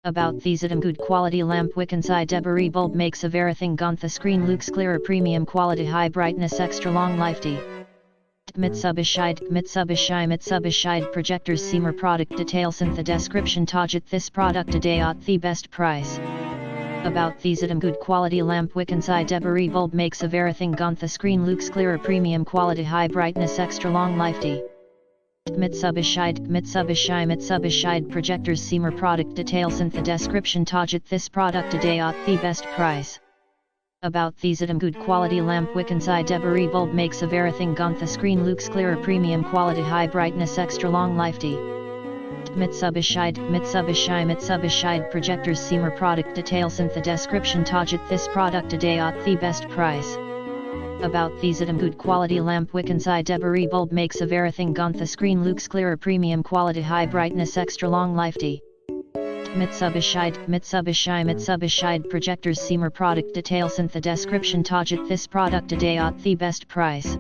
About these item good quality lamp wick inside debris bulb makes of everything gone the screen looks clearer premium quality high brightness extra long lifety. Mitsubishi projectors seamer product details in the description target this product today at the best price. About these item good quality lamp wick inside debris bulb makes of everything gone the screen looks clearer premium quality high brightness extra long lifety. Mitsubishi projectors seamer product details in the description target this product today at the best price. About these item good quality lamp wick inside debris bulb makes of everything gone the screen looks clearer premium quality high brightness extra long lifety. Mitsubishi projectors seamer product details in the description target this product today at the best price. About these item good quality lamp wick inside debris bulb makes of everything gone the screen looks clearer premium quality high brightness extra long lifety. Mitsubishi projectors seamer product details in the description target this product today at the best price.